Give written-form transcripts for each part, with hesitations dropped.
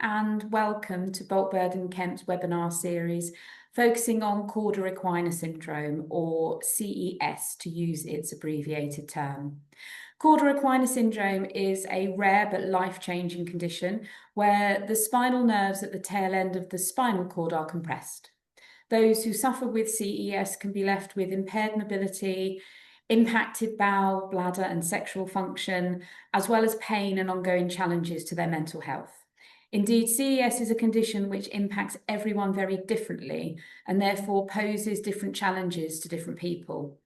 and welcome to Bolt Burdon Kemp's webinar series focusing on Cauda Equina Syndrome, or CES to use its abbreviated term. Cauda Equina Syndrome is a rare but life-changing condition where the spinal nerves at the tail end of the spinal cord are compressed. Those who suffer with CES can be left with impaired mobility, impacted bowel, bladder and sexual function, as well as pain and ongoing challenges to their mental health. Indeed, CES is a condition which impacts everyone very differently and therefore poses different challenges to different people.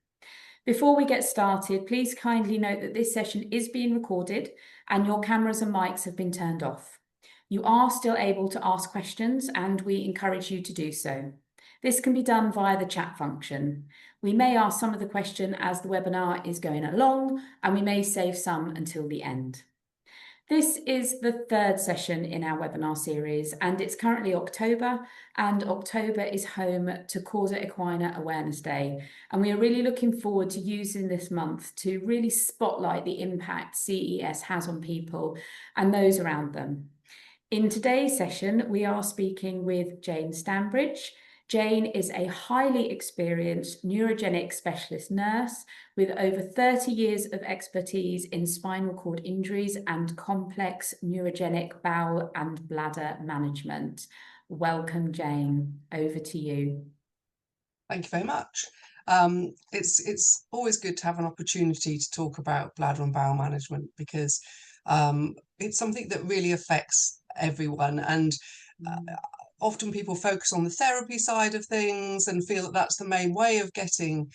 Before we get started, please kindly note that this session is being recorded and your cameras and mics have been turned off. You are still able to ask questions and we encourage you to do so. This can be done via the chat function. We may ask some of the question as the webinar is going along, and we may save some until the end. This is the third session in our webinar series, and it's currently October, and October is home to Cauda Equina Awareness Day. And we are really looking forward to using this month to really spotlight the impact CES has on people and those around them. In today's session, we are speaking with Jane Stanbridge. Jane is a highly experienced neurogenic specialist nurse with over 30 years of expertise in spinal cord injuries and complex neurogenic bowel and bladder management. Welcome, Jane. Over to you. Thank you very much. It's always good to have an opportunity to talk about bladder and bowel management because it's something that really affects everyone, and often people focus on the therapy side of things and feel that that's the main way of getting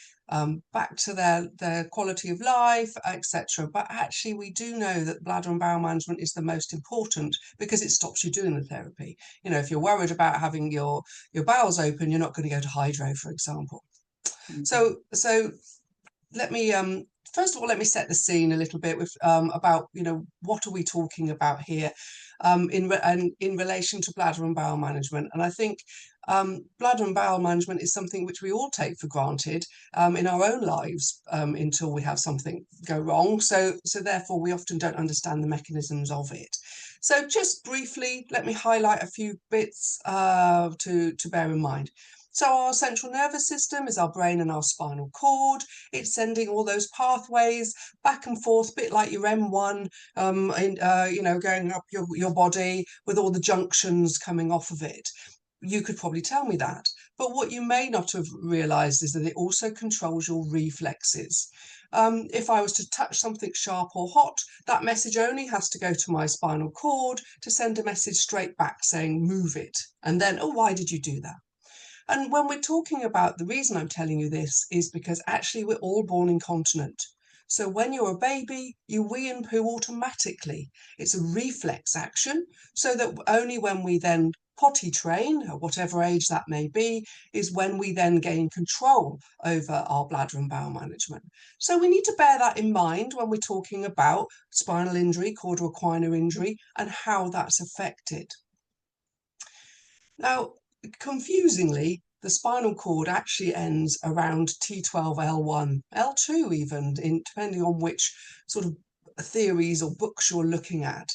back to their quality of life, etc. But actually we do know that bladder and bowel management is the most important because it stops you doing the therapy. You know, if you're worried about having your bowels open, you're not going to go to hydro, for example. So let me first of all, let me set the scene a little bit with about, you know, what are we talking about here in relation to bladder and bowel management. And I think bladder and bowel management is something which we all take for granted in our own lives until we have something go wrong. So therefore we often don't understand the mechanisms of it. So just briefly, let me highlight a few bits to bear in mind. So our central nervous system is our brain and our spinal cord. It's sending all those pathways back and forth, a bit like your M1, you know, going up your body with all the junctions coming off of it. You could probably tell me that. But what you may not have realised is that it also controls your reflexes. If I was to touch something sharp or hot, that message only has to go to my spinal cord to send a message straight back saying, move it. And then, oh, why did you do that? And when we're talking about, the reason I'm telling you this is because actually we're all born incontinent. So when you're a baby, you wee and poo automatically. It's a reflex action, so that only when we then potty train, at whatever age that may be, is when we then gain control over our bladder and bowel management. So we need to bear that in mind when we're talking about spinal injury, Cauda Equina injury, and how that's affected. Now, confusingly, the spinal cord actually ends around T12, L1, L2 even, depending on which sort of theories or books you're looking at.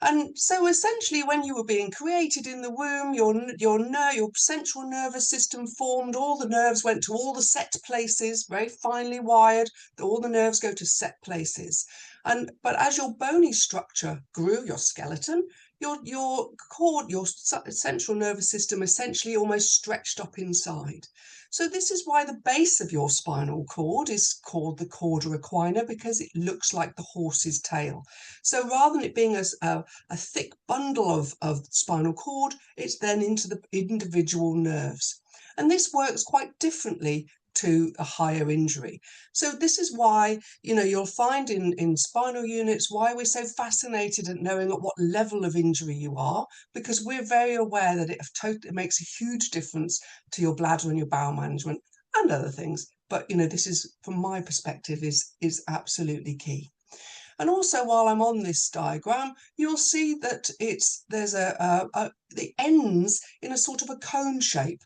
And so essentially when you were being created in the womb, your central nervous system formed, all the nerves went to all the set places, very finely wired, all the nerves go to set places. But as your bony structure grew, your skeleton, your cord, your central nervous system essentially almost stretched up inside. So this is why the base of your spinal cord is called the Cauda Equina, because it looks like the horse's tail. So rather than it being a thick bundle of spinal cord, it's then into the individual nerves. And this works quite differently to a higher injury. So this is why, you know, you'll find in spinal units why we're so fascinated at knowing at what level of injury you are, because we're very aware that it makes a huge difference to your bladder and your bowel management and other things. But, you know, this is, from my perspective, is absolutely key. And also, while I'm on this diagram, you'll see that there's it ends in a sort of a cone shape,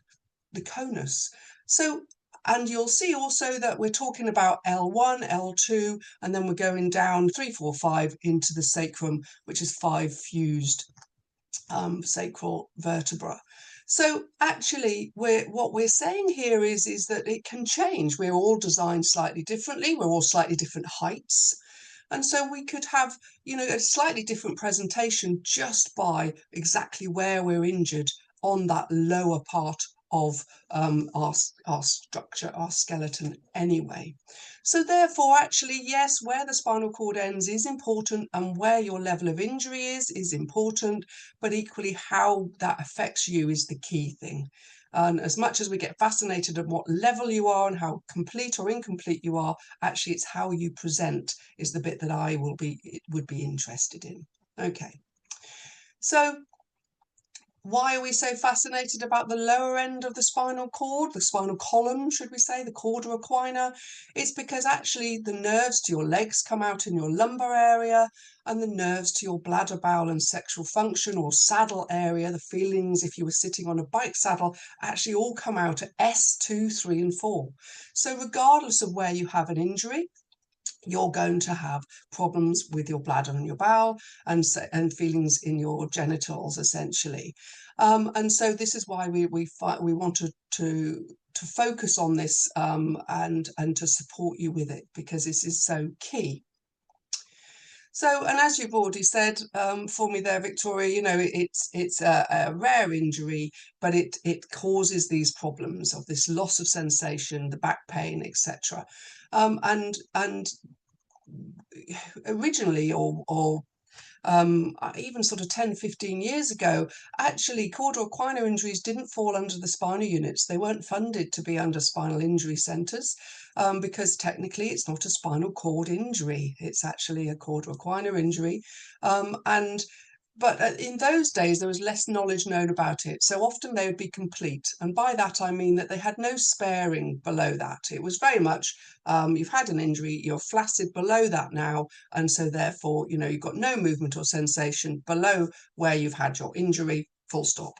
the conus. So, and you'll see also that we're talking about L1, L2, and then we're going down 3, 4, 5 into the sacrum, which is 5 fused sacral vertebra. So actually, what we're saying here is that it can change. We're all designed slightly differently. We're all slightly different heights. And so we could have, a slightly different presentation just by exactly where we're injured on that lower part of our structure, our skeleton anyway. So therefore, actually, yes, where the spinal cord ends is important, and where your level of injury is important, but equally how that affects you is the key thing. And as much as we get fascinated at what level you are and how complete or incomplete you are, actually it's how you present is the bit that I would be interested in. Okay. So why are we so fascinated about the lower end of the spinal cord, the spinal column, should we say, the Cauda Equina? It's because actually the nerves to your legs come out in your lumbar area, and the nerves to your bladder, bowel and sexual function or saddle area, the feelings if you were sitting on a bike saddle, actually all come out at S2, 3 and 4. So regardless of where you have an injury, you're going to have problems with your bladder and your bowel and feelings in your genitals, essentially. And so this is why we wanted to focus on this and to support you with it, because this is so key. So, and as you've already said for me there, Victoria, it's a rare injury, but it causes these problems of this loss of sensation, the back pain, etc. And originally, or even sort of 10, 15 years ago, actually Cauda Equina injuries didn't fall under the spinal units. They weren't funded to be under spinal injury centres because technically it's not a spinal cord injury. It's actually a Cauda Equina injury. But in those days, there was less knowledge known about it. So often they would be complete. And by that, I mean that they had no sparing below that. It was very much, you've had an injury, you're flaccid below that now. And so therefore, you've got no movement or sensation below where you've had your injury, full stop.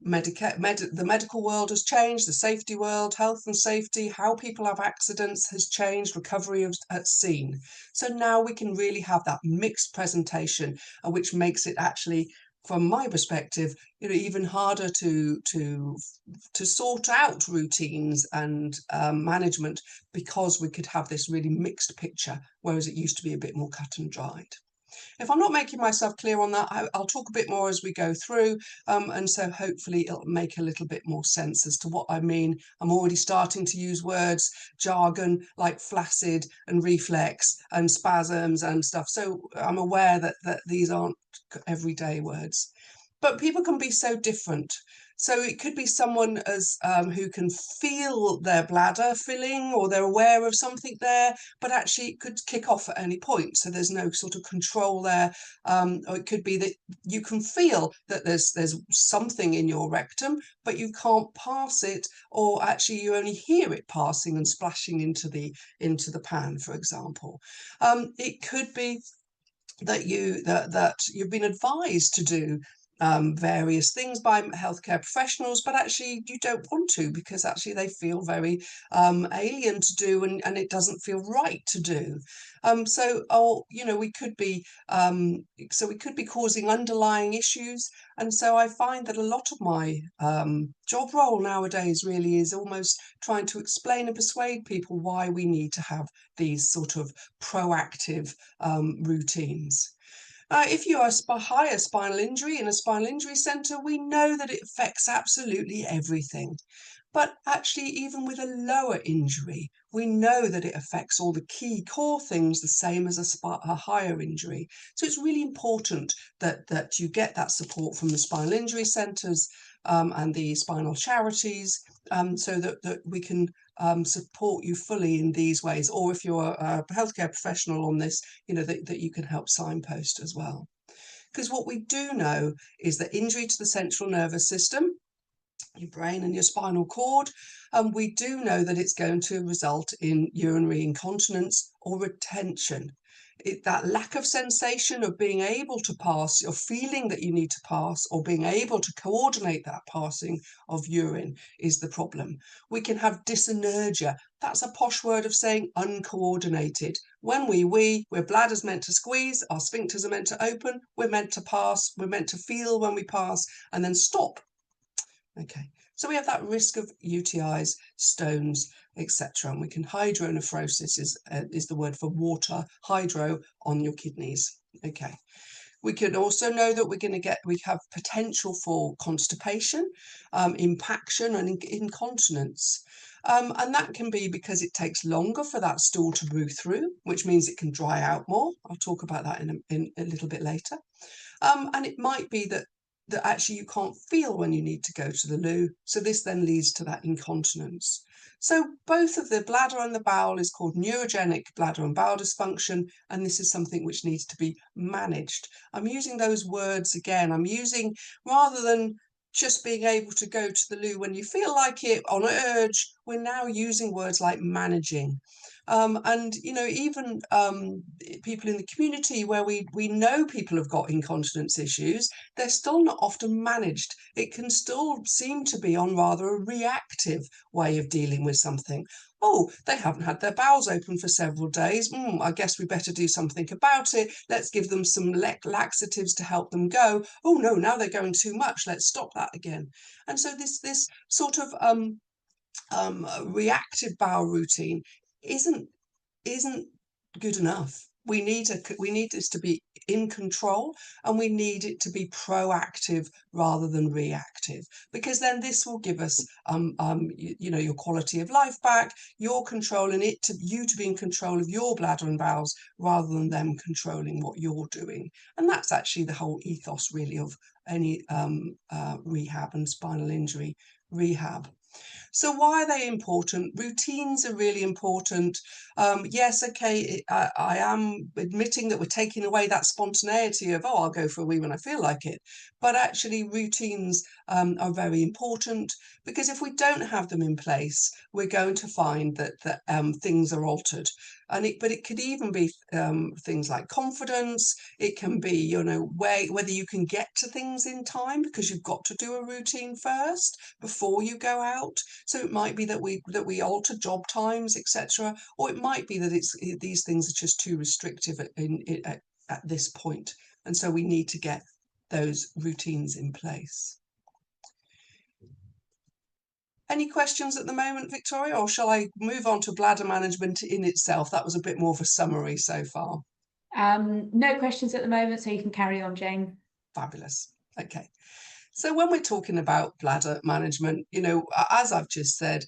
The medical world has changed, the safety world, health and safety, how people have accidents has changed, recovery at scene. So now we can really have that mixed presentation, which makes it actually, from my perspective, even harder to sort out routines and management, because we could have this really mixed picture, whereas it used to be a bit more cut and dried. If I'm not making myself clear on that, I'll talk a bit more as we go through, and so hopefully it'll make a little bit more sense as to what I mean. I'm already starting to use words, jargon like flaccid and reflex and spasms and stuff, so I'm aware that these aren't everyday words. But people can be so different. So it could be someone as who can feel their bladder filling, or they're aware of something there, but actually it could kick off at any point. So there's no sort of control there. Or it could be that you can feel that there's something in your rectum, but you can't pass it, or actually you only hear it passing and splashing into the pan, for example. It could be that you've been advised to do various things by healthcare professionals, but actually you don't want to, because actually they feel very alien to do, and it doesn't feel right to do. We could be causing underlying issues. And so I find that a lot of my job role nowadays really is almost trying to explain and persuade people why we need to have these sort of proactive routines. If you are higher spinal injury in a spinal injury centre, we know that it affects absolutely everything. But actually, even with a lower injury, we know that it affects all the key core things the same as a higher injury. So it's really important that you get that support from the spinal injury centres and the spinal charities, so that we can support you fully in these ways. Or if you're a healthcare professional on this, that you can help signpost as well. Because what we do know is that injury to the central nervous system, your brain and your spinal cord, we do know that it's going to result in urinary incontinence or retention. that lack of sensation of being able to pass, or feeling that you need to pass, or being able to coordinate that passing of urine is the problem. We can have dysenergia. That's a posh word of saying uncoordinated. When we wee, we're bladder's meant to squeeze, our sphincters are meant to open, we're meant to pass, we're meant to feel when we pass, and then stop. Okay, so we have that risk of UTIs, stones, etc. And we can hydronephrosis is the word for water, hydro on your kidneys. Okay, we can also know that we have potential for constipation, impaction, and incontinence. And that can be because it takes longer for that stool to move through, which means it can dry out more. I'll talk about that in a little bit later. And it might be that actually you can't feel when you need to go to the loo. So this then leads to that incontinence. So both of the bladder and the bowel is called neurogenic bladder and bowel dysfunction, and this is something which needs to be managed. I'm using those words again. I'm using, rather than just being able to go to the loo when you feel like it on urge, we're now using words like managing. And even people in the community where we know people have got incontinence issues, they're still not often managed. It can still seem to be on rather a reactive way of dealing with something. Oh, they haven't had their bowels open for several days. I guess we better do something about it. Let's give them some laxatives to help them go. Oh no, now they're going too much. Let's stop that again. And so this sort of reactive bowel routine isn't good enough. We need this to be in control, and we need it to be proactive rather than reactive, because then this will give us your quality of life back. You're controlling it, you to be in control of your bladder and bowels rather than them controlling what you're doing. And that's actually the whole ethos really of any rehab and spinal injury rehab. So why are they important? Routines are really important. Yes, okay, I am admitting that we're taking away that spontaneity of, oh, I'll go for a wee when I feel like it. But actually routines are very important, because if we don't have them in place, we're going to find that things are altered. But it could even be things like confidence. It can be, whether you can get to things in time, because you've got to do a routine first before you go out. So it might be that we alter job times, etc., or it might be that these things are just too restrictive at this point, and so we need to get those routines in place. Any questions at the moment, Victoria, or shall I move on to bladder management in itself? That was a bit more of a summary so far. No questions at the moment, so you can carry on, Jane. Fabulous. Okay. So when we're talking about bladder management, as I've just said,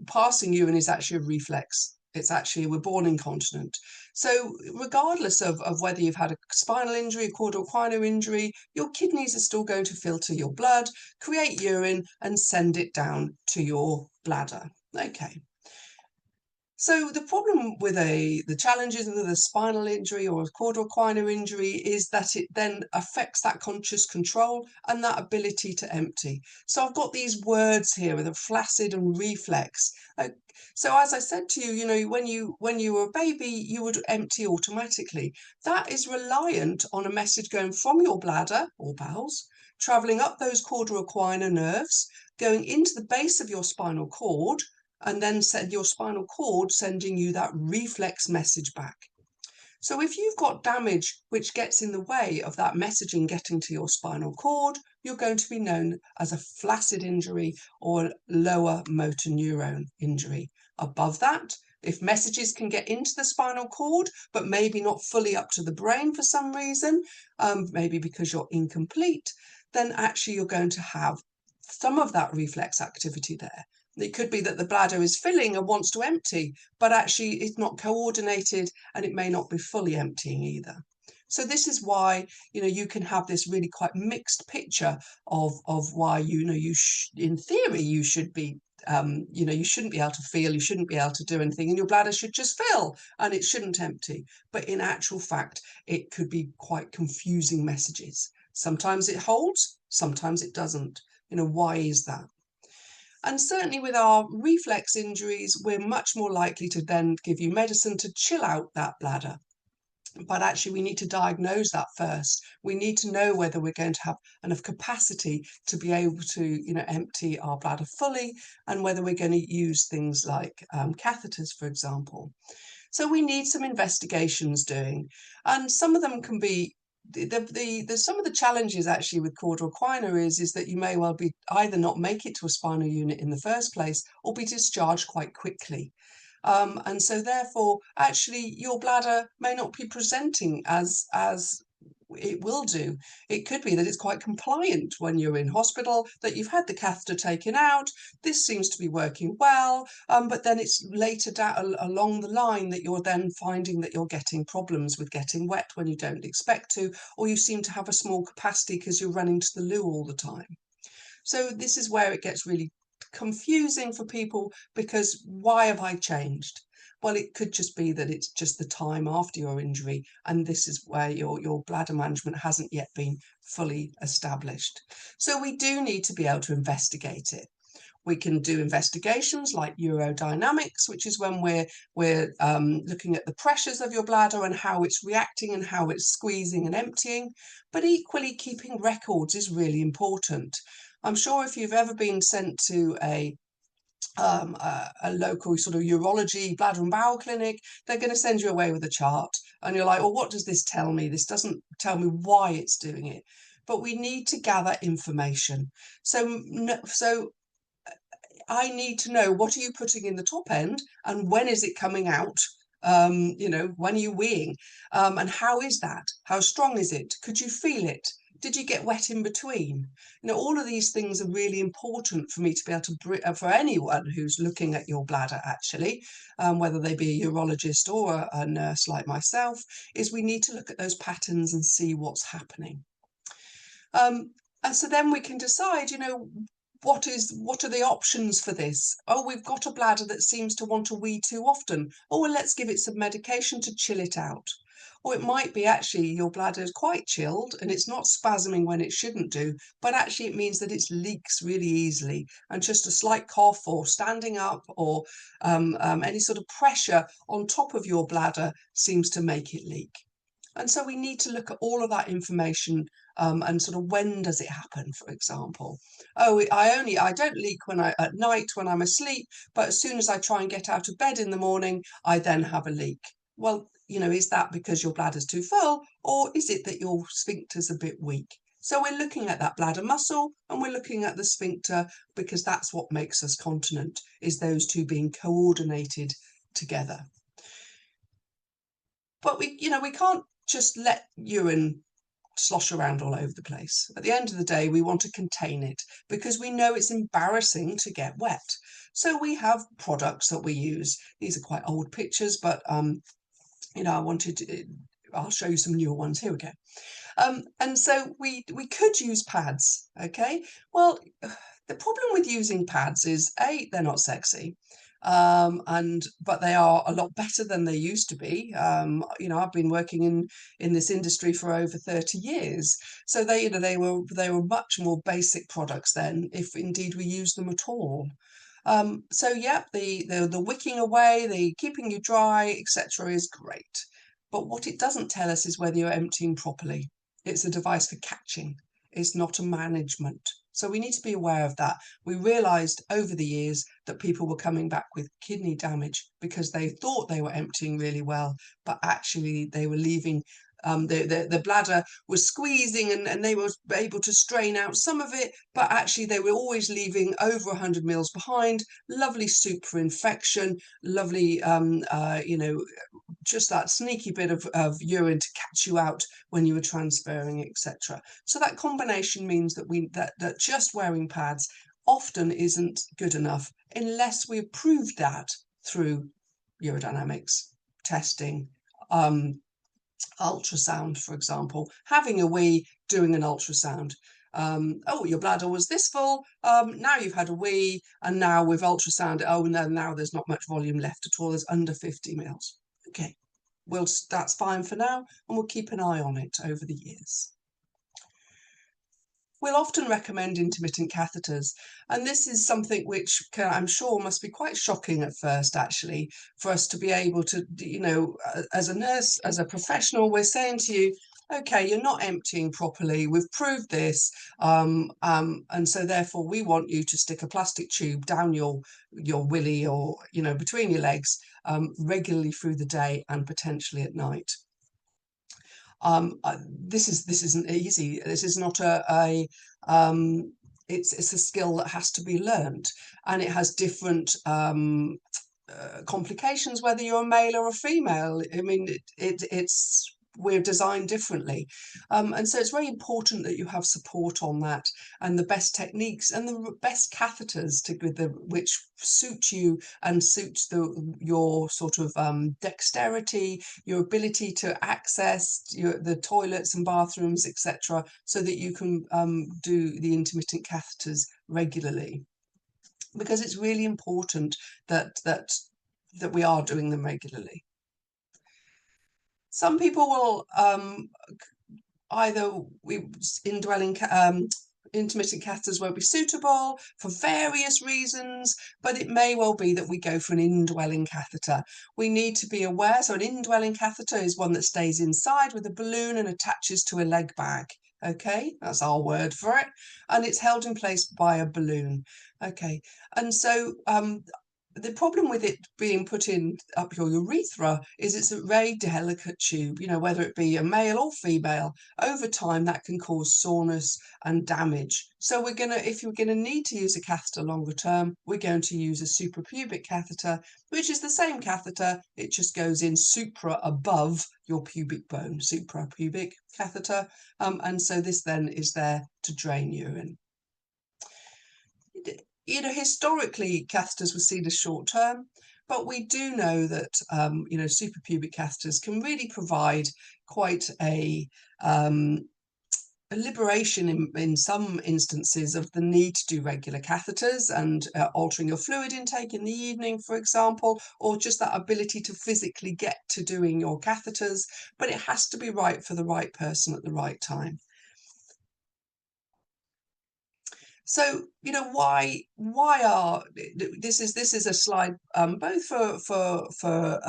passing urine is actually a reflex. It's actually, we're born incontinent. So regardless of whether you've had a spinal injury, a Cauda Equina injury, your kidneys are still going to filter your blood, create urine, and send it down to your bladder. Okay. So the problem with the challenges with a spinal injury or a Cauda Equina injury is that it then affects that conscious control and that ability to empty. So I've got these words here with a flaccid and reflex. So as I said to you, when you were a baby, you would empty automatically. That is reliant on a message going from your bladder or bowels, travelling up those Cauda Equina nerves, going into the base of your spinal cord, and then send your spinal cord sending you that reflex message back. So if you've got damage which gets in the way of that messaging getting to your spinal cord, you're going to be known as a flaccid injury or lower motor neuron injury. Above that, if messages can get into the spinal cord, but maybe not fully up to the brain for some reason, maybe because you're incomplete, then actually you're going to have some of that reflex activity there. It could be that the bladder is filling and wants to empty, but actually it's not coordinated, and it may not be fully emptying either. So this is why, you can have this really quite mixed picture of why, in theory, you should be, you shouldn't be able to feel, you shouldn't be able to do anything, and your bladder should just fill and it shouldn't empty. But in actual fact, it could be quite confusing messages. Sometimes it holds, sometimes it doesn't. Why is that? And certainly with our reflex injuries, we're much more likely to then give you medicine to chill out that bladder. But actually, we need to diagnose that first. We need to know whether we're going to have enough capacity to be able to, empty our bladder fully, and whether we're going to use things like catheters, for example. So we need some investigations doing, and some of them can be some of the challenges actually with Cauda Equina is that you may well be either not make it to a spinal unit in the first place or be discharged quite quickly. And so therefore, actually, your bladder may not be presenting as it will do. It could be that it's quite compliant when you're in hospital, that you've had the catheter taken out, this seems to be working well, but then it's later down along the line that you're then finding that you're getting problems with getting wet when you don't expect to, or you seem to have a small capacity because you're running to the loo all the time. So this is where it gets really confusing for people, because why have I changed? Well, it could just be that it's just the time after your injury, and this is where your bladder management hasn't yet been fully established. So we do need to be able to investigate it. We can do investigations like urodynamics, which is when we're looking at the pressures of your bladder and how it's reacting and how it's squeezing and emptying. But equally, keeping records is really important. I'm sure if you've ever been sent to a local sort of urology bladder and bowel clinic, they're going to send you away with a chart, and you're like, well, what does this tell me? This doesn't tell me why it's doing it. But we need to gather information. So I need to know, what are you putting in the top end, and when is it coming out? When are you weeing? And how is that? How strong is it? Could you feel it? Did you get wet in between? All of these things are really important for me to be able to, for anyone who's looking at your bladder, actually, whether they be a urologist or a nurse like myself, is we need to look at those patterns and see what's happening. And so then we can decide, what are the options for this? Oh, we've got a bladder that seems to want to wee too often. Oh, well, let's give it some medication to chill it out. Or it might be actually your bladder is quite chilled and it's not spasming when it shouldn't do, but actually it means that it leaks really easily, and just a slight cough or standing up or any sort of pressure on top of your bladder seems to make it leak. And so we need to look at all of that information, and sort of, when does it happen, for example? Oh, I don't leak at night when I'm asleep, but as soon as I try and get out of bed in the morning, I then have a leak. Well, is that because your bladder's too full, or is it that your sphincter's a bit weak? So we're looking at that bladder muscle and we're looking at the sphincter, because that's what makes us continent, is those two being coordinated together. But we can't just let urine slosh around all over the place. At the end of the day, we want to contain it, because we know it's embarrassing to get wet. So we have products that we use. These are quite old pictures, but I'll show you some newer ones. Here we go. And so we could use pads. Okay. Well, the problem with using pads is, A, they're not sexy. But they are a lot better than they used to be. I've been working in this industry for over 30 years, so they were much more basic products then, if indeed we used them at all. So yeah, the wicking away, the keeping you dry, etc., is great. But what it doesn't tell us is whether you're emptying properly. It's a device for catching. It's not a management. So we need to be aware of that. We realised over the years that people were coming back with kidney damage because they thought they were emptying really well, but actually they were leaving, the bladder was squeezing and they were able to strain out some of it, but actually they were always leaving over 100 mils behind, lovely super infection, lovely, just that sneaky bit of urine to catch you out when you were transferring, etc. So that combination means that just wearing pads often isn't good enough unless we prove that through urodynamics testing, ultrasound, for example, having a wee, doing an ultrasound. Oh, your bladder was this full, now you've had a wee, and now with ultrasound, oh, no, now there's not much volume left at all, there's under 50 mils. Okay, well, that's fine for now, and we'll keep an eye on it over the years. we'll often recommend intermittent catheters. And this is something which I'm sure must be quite shocking at first, actually, for us to be able to, you know, as a nurse, as a professional, we're saying to you, okay, you're not emptying properly. We've proved this. And so therefore we want you to stick a plastic tube down your willy, or, you know, between your legs, regularly through the day and potentially at night. This isn't easy. This is not it's a skill that has to be learned, and it has different complications whether you're a male or a female. I mean, we're designed differently, and so it's very important that you have support on that, and the best techniques and the best catheters which suit you and suit your sort of dexterity, your ability to access the toilets and bathrooms, etc., so that you can do the intermittent catheters regularly, because it's really important that we are doing them regularly. Some people will intermittent catheters won't be suitable for various reasons, but it may well be that we go for an indwelling catheter. We need to be aware, so an indwelling catheter is one that stays inside with a balloon and attaches to a leg bag. Okay, that's our word for it, and it's held in place by a balloon. Okay, and so the problem with it being put in up your urethra is it's a very delicate tube, you know, whether it be a male or female. Over time, that can cause soreness and damage. So if you're gonna need to use a catheter longer term, we're going to use a suprapubic catheter, which is the same catheter, it just goes in above your pubic bone, suprapubic catheter. And so this then is there to drain urine. You know, historically, catheters were seen as short term, but we do know that, you know, suprapubic catheters can really provide quite a liberation in some instances of the need to do regular catheters and altering your fluid intake in the evening, for example, or just that ability to physically get to doing your catheters. But it has to be right for the right person at the right time. So, you know, why are this is a slide both for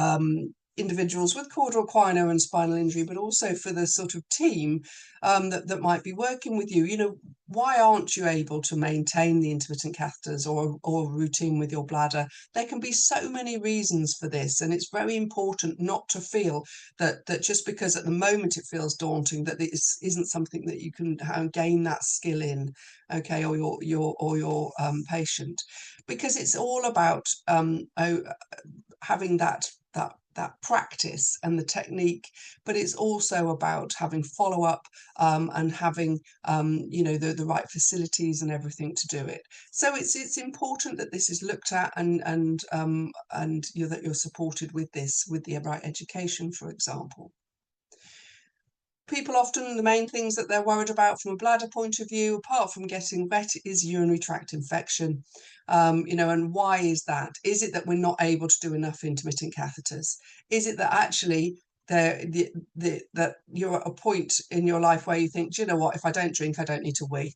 individuals with Cauda Equina and spinal injury, but also for the sort of team that might be working with you. You know, why aren't you able to maintain the intermittent catheters or routine with your bladder? There can be so many reasons for this, and it's very important not to feel that just because at the moment it feels daunting, that this isn't something that you can gain that skill in, okay, or your patient, because it's all about having that practice and the technique, but it's also about having follow-up and having you know, the right facilities and everything to do it. So it's important that this is looked at and you know, that you're supported with this, with the right education, for example. People often, the main things that they're worried about from a bladder point of view, apart from getting wet, is urinary tract infection. You know, and why is that? Is it that we're not able to do enough intermittent catheters? Is it that actually that you're at a point in your life where you think, do you know what, if I don't drink, I don't need to wee.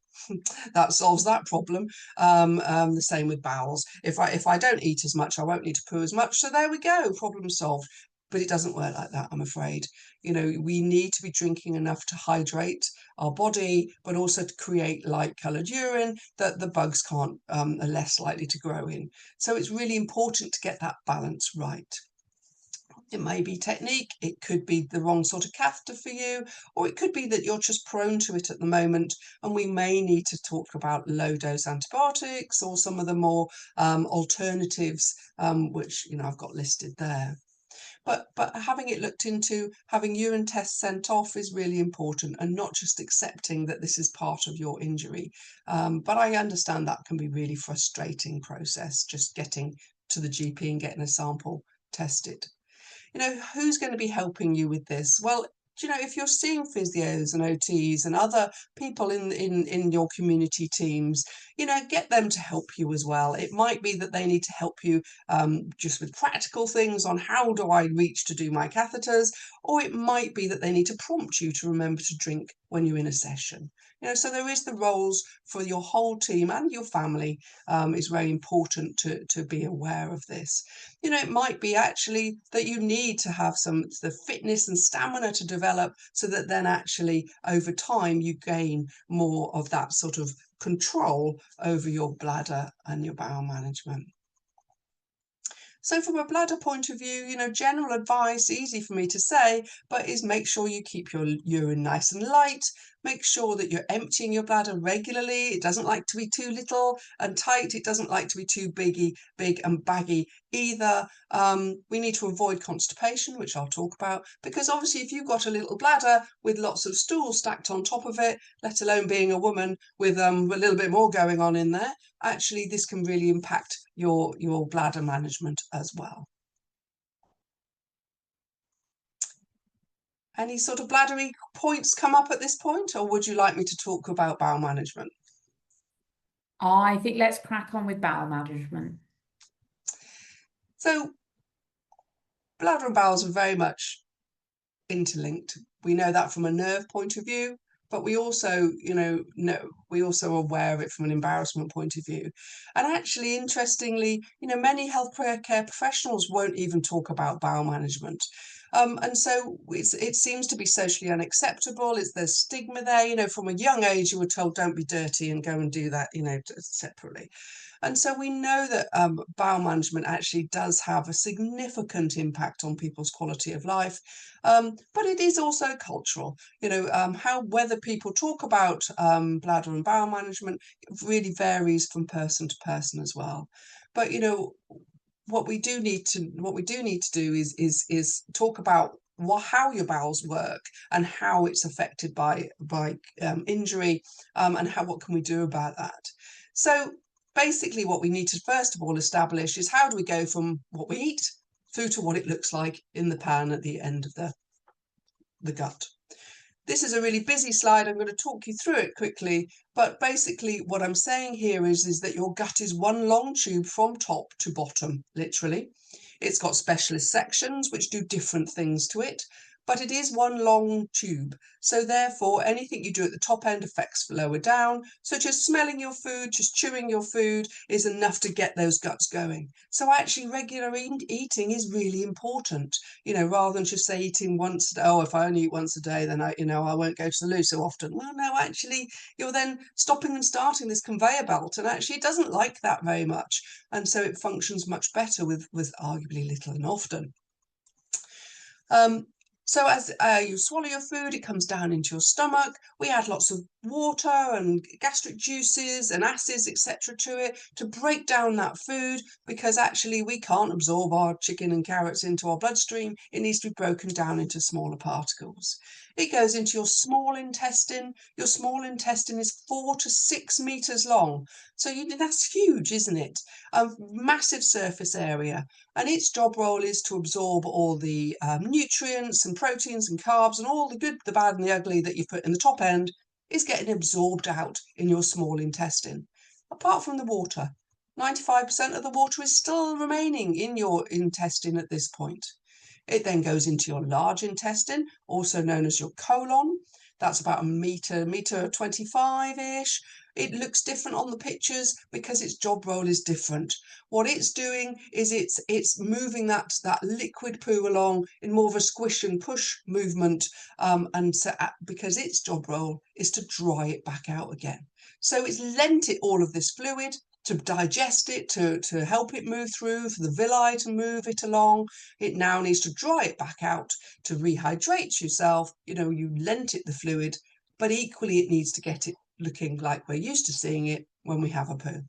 That solves that problem. The same with bowels. If I don't eat as much, I won't need to poo as much. So there we go, problem solved. But it doesn't work like that, I'm afraid. You know, we need to be drinking enough to hydrate our body, but also to create light-coloured urine that the bugs can't are less likely to grow in. So it's really important to get that balance right. It may be technique, it could be the wrong sort of catheter for you, or it could be that you're just prone to it at the moment, and we may need to talk about low-dose antibiotics or some of the more alternatives, which, you know, I've got listed there. But having it looked into, having urine tests sent off is really important, and not just accepting that this is part of your injury. But I understand that can be really frustrating process, just getting to the GP and getting a sample tested. You know, who's going to be helping you with this? Well, you know, if you're seeing physios and OTs and other people in your community teams, you know, get them to help you as well. It might be that they need to help you just with practical things on how do I reach to do my catheters, or it might be that they need to prompt you to remember to drink when you're in a session. You know, so there is the roles for your whole team and your family. Is very important to be aware of this. You know, it might be actually that you need to have the fitness and stamina to develop, so that then actually over time you gain more of that sort of control over your bladder and your bowel management. So from a bladder point of view, you know, general advice, easy for me to say, but is make sure you keep your urine nice and light. Make sure that you're emptying your bladder regularly. It doesn't like to be too little and tight. It doesn't like to be too big and baggy either. We need to avoid constipation, which I'll talk about, because obviously if you've got a little bladder with lots of stool stacked on top of it, let alone being a woman with a little bit more going on in there, actually this can really impact your bladder management as well. Any sort of bladdery points come up at this point, or would you like me to talk about bowel management? I think let's crack on with bowel management. So bladder and bowels are very much interlinked. We know that from a nerve point of view, but we also, we also are aware of it from an embarrassment point of view. And actually, interestingly, many healthcare professionals won't even talk about bowel management. And so it seems to be socially unacceptable. There's stigma there. From a young age, you were told don't be dirty and go and do that, separately. And so we know that bowel management actually does have a significant impact on people's quality of life, but it is also cultural. Whether people talk about bladder and bowel management really varies from person to person as well. But what we do need to do is talk about how your bowels work and how it's affected by injury, and what can we do about that. So basically what we need to first of all establish is how do we go from what we eat through to what it looks like in the pan at the end of the gut. This is a really busy slide. I'm going to talk you through it quickly, but basically what I'm saying here is that your gut is one long tube from top to bottom, literally. It's got specialist sections which do different things to it, but it is one long tube. So therefore, anything you do at the top end affects lower down. So just smelling your food, just chewing your food is enough to get those guts going. So actually regular eating is really important, rather than just say eating once a day. Oh, if I only eat once a day, then I won't go to the loo so often. Well, no, actually, you're then stopping and starting this conveyor belt, and actually it doesn't like that very much. And so it functions much better with arguably little and often. So as you swallow your food, it comes down into your stomach. We add lots of water and gastric juices and acids, etc. to it to break down that food, because actually we can't absorb our chicken and carrots into our bloodstream. It needs to be broken down into smaller particles. It goes into your small intestine. Your small intestine is 4 to 6 meters long. So that's huge, isn't it? Massive surface area. And its job role is to absorb all the nutrients and proteins and carbs and all the good, the bad and the ugly that you've put in the top end is getting absorbed out in your small intestine. Apart from the water, 95% of the water is still remaining in your intestine at this point. It then goes into your large intestine, also known as your colon. That's about a meter 25-ish. It looks different on the pictures because its job role is different. What it's doing is it's moving that liquid poo along in more of a squish and push movement, and so because its job role is to dry it back out again. So it's lent it all of this fluid to digest it, to help it move through, for the villi to move it along. It now needs to dry it back out to rehydrate yourself. You lent it the fluid, but equally it needs to get it looking like we're used to seeing it when we have a poo.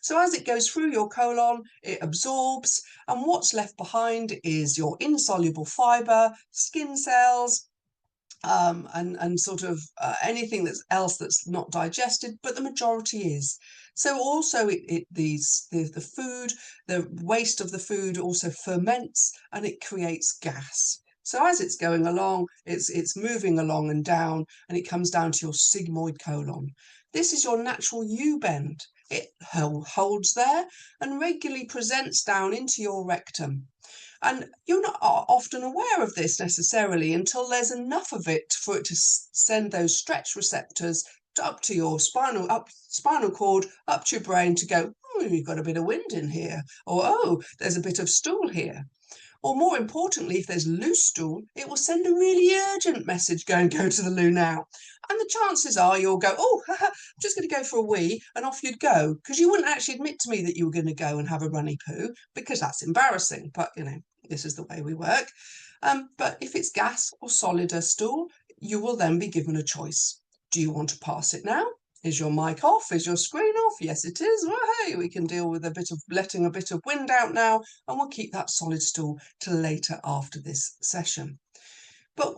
So as it goes through your colon, it absorbs, and what's left behind is your insoluble fibre, skin cells, and sort of anything else that's not digested, but the majority is. So also the food, the waste of the food also ferments, and it creates gas. So as it's going along, it's moving along and down, and it comes down to your sigmoid colon. This is your natural U-bend. It holds there and regularly presents down into your rectum. And you're not often aware of this necessarily until there's enough of it for it to send those stretch receptors up to your spinal cord, up to your brain to go, oh, you've got a bit of wind in here, or oh, there's a bit of stool here. Or more importantly, if there's loose stool, it will send a really urgent message going, go to the loo now. And the chances are you'll go, oh, I'm just going to go for a wee, and off you'd go, because you wouldn't actually admit to me that you were going to go and have a runny poo, because that's embarrassing. But, you know, this is the way we work. But if it's gas or solid stool, you will then be given a choice. Do you want to pass it now? Is your mic off? Is your screen off? Yes, it is. Well, hey, we can deal with a bit of letting a bit of wind out now, and we'll keep that solid stool till later after this session.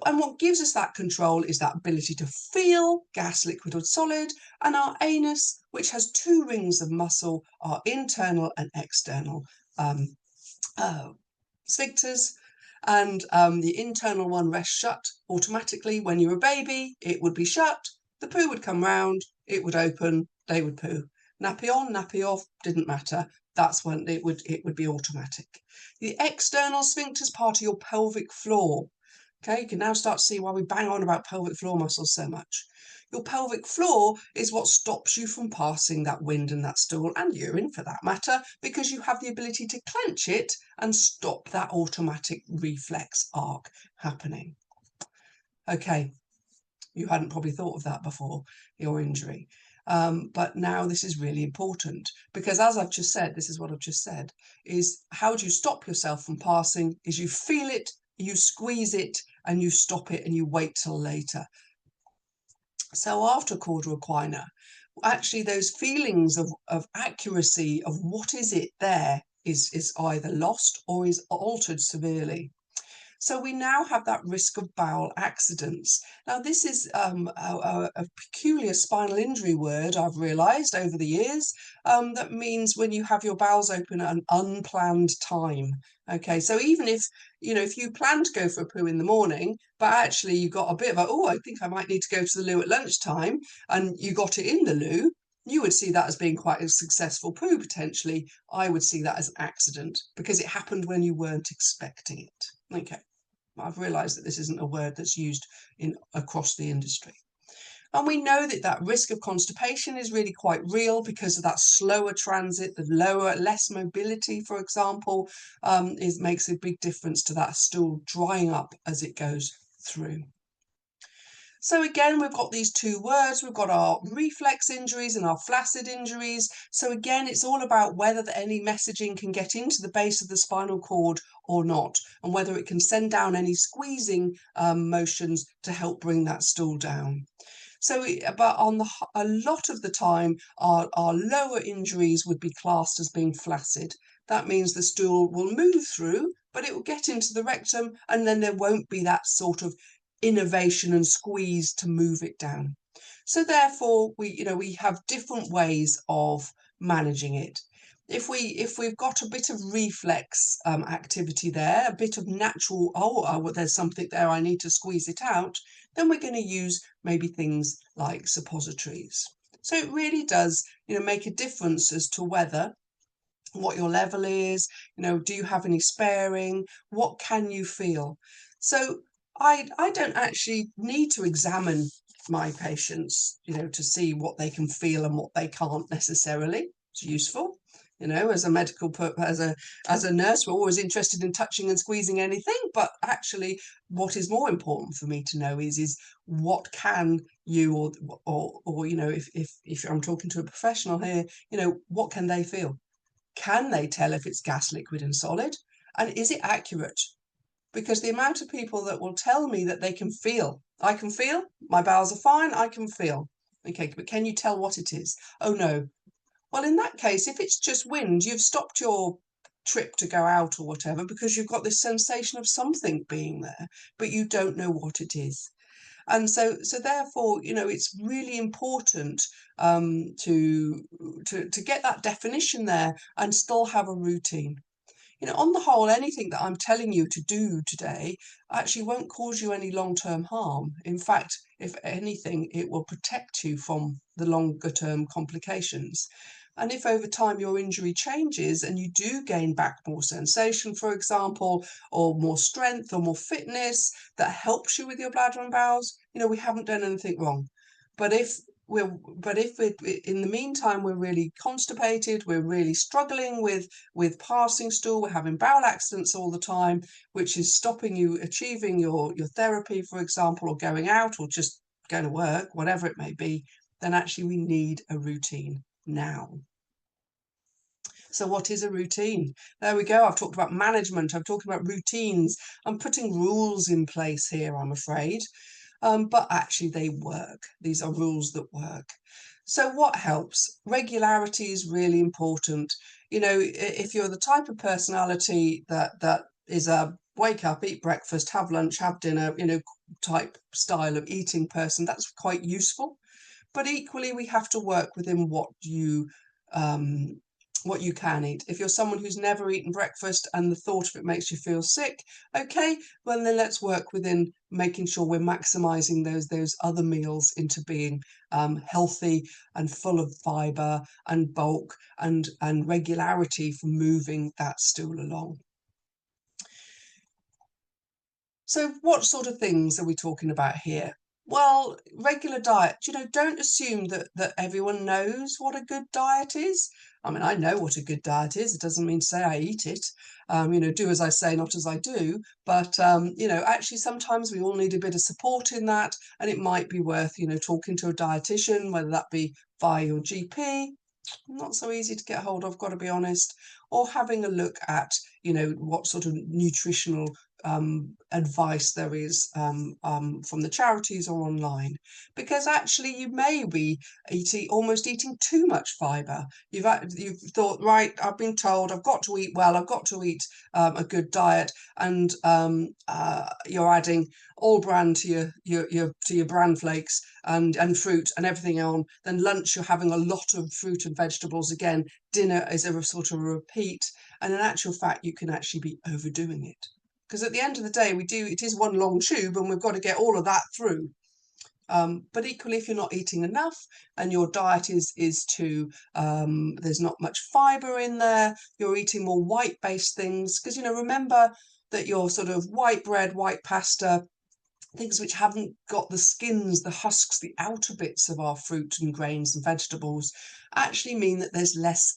And what gives us that control is that ability to feel gas, liquid or solid, and our anus, which has 2 rings of muscle, our internal and external sphincters. And the internal one rests shut automatically. When you're a baby, it would be shut, the poo would come round, it would open, they would poo. Nappy on, nappy off, didn't matter. That's when it would be automatic. The external sphincter is part of your pelvic floor. Okay, you can now start to see why we bang on about pelvic floor muscles so much. Your pelvic floor is what stops you from passing that wind and that stool and urine for that matter, because you have the ability to clench it and stop that automatic reflex arc happening. Okay, you hadn't probably thought of that before your injury. But now this is really important, because as I've just said, this is what I've just said, is how do you stop yourself from passing is you feel it, you squeeze it, and you stop it, and you wait till later. So after Cauda Equina, actually those feelings of accuracy of what is it there is either lost or is altered severely. So we now have that risk of bowel accidents. Now this is a peculiar spinal injury word I've realised over the years, that means when you have your bowels open at an unplanned time. Okay, so even if, you know, if you plan to go for a poo in the morning, but actually you got a bit of a, oh, I think I might need to go to the loo at lunchtime, and you got it in the loo, you would see that as being quite a successful poo potentially. I would see that as an accident because it happened when you weren't expecting it. Okay. I've realised that this isn't a word that's used across the industry. And we know that that risk of constipation is really quite real because of that slower transit, the less mobility, for example, makes a big difference to that stool drying up as it goes through. So again, we've got these 2 words. We've got our reflex injuries and our flaccid injuries. So again, it's all about whether any messaging can get into the base of the spinal cord or not, and whether it can send down any squeezing motions to help bring that stool down. So, but a lot of the time, our lower injuries would be classed as being flaccid. That means the stool will move through, but it will get into the rectum, and then there won't be that sort of innervation and squeeze to move it down. So therefore, we have different ways of managing it. If we've got a bit of reflex activity there, a bit of natural, well, there's something there, I need to squeeze it out, then we're going to use maybe things like suppositories. So it really does, make a difference as to whether what your level is, do you have any sparing, what can you feel? So I don't actually need to examine my patients, to see what they can feel and what they can't necessarily. It's useful. As a medical, as a nurse, we're always interested in touching and squeezing anything, but actually what is more important for me to know is what can you, or if I'm talking to a professional here, what can they feel? Can they tell if it's gas, liquid and solid? And is it accurate? Because the amount of people that will tell me that they can feel, I can feel, my bowels are fine, I can feel. Okay, but can you tell what it is? Oh no. Well, in that case, if it's just wind, you've stopped your trip to go out or whatever because you've got this sensation of something being there, but you don't know what it is. And so therefore, it's really important to get that definition there and still have a routine. You know, on the whole, anything that I'm telling you to do today actually won't cause you any long-term harm. In fact, if anything, it will protect you from the longer-term complications. And if over time your injury changes and you do gain back more sensation, for example, or more strength or more fitness that helps you with your bladder and bowels, you know, we haven't done anything wrong. But if we're in the meantime we're really constipated, we're really struggling with passing stool, we're having bowel accidents all the time, which is stopping you achieving your therapy, for example, or going out or just going to work, whatever it may be, then actually we need a routine now. So what is a routine? There we go. I've talked about management. I'm talking about routines. I'm putting rules in place here, I'm afraid. But actually they work. These are rules that work. So what helps? Regularity is really important. You know, if you're the type of personality that is a wake up, eat breakfast, have lunch, have dinner, you know, type style of eating person, that's quite useful. But equally, we have to work within what you can eat. If you're someone who's never eaten breakfast and the thought of it makes you feel sick, okay, well then let's work within making sure we're maximising those other meals into being healthy and full of fibre and bulk and regularity for moving that stool along. So what sort of things are we talking about here? Well, regular diet, you know, don't assume that everyone knows what a good diet is. I mean, I know what a good diet is. It doesn't mean to say I eat it. You know, do as I say, not as I do. But, you know, actually sometimes we all need a bit of support in that. And it might be worth, you know, talking to a dietitian, whether that be via your GP, not so easy to get hold of, got to be honest, or having a look at, you know, what sort of nutritional advice there is from the charities or online, because actually you may be almost eating too much fibre. You've thought, right, I've been told I've got to eat well, I've got to eat a good diet, and you're adding all bran to your bran flakes and fruit and everything on. Then lunch you're having a lot of fruit and vegetables again. Dinner is a sort of a repeat, and in actual fact you can actually be overdoing it. Because at the end of the day, it is one long tube and we've got to get all of that through. But equally, if you're not eating enough and your diet is too, there's not much fibre in there, you're eating more white-based things. Because, you know, remember that your sort of white bread, white pasta, things which haven't got the skins, the husks, the outer bits of our fruit and grains and vegetables, actually mean that there's less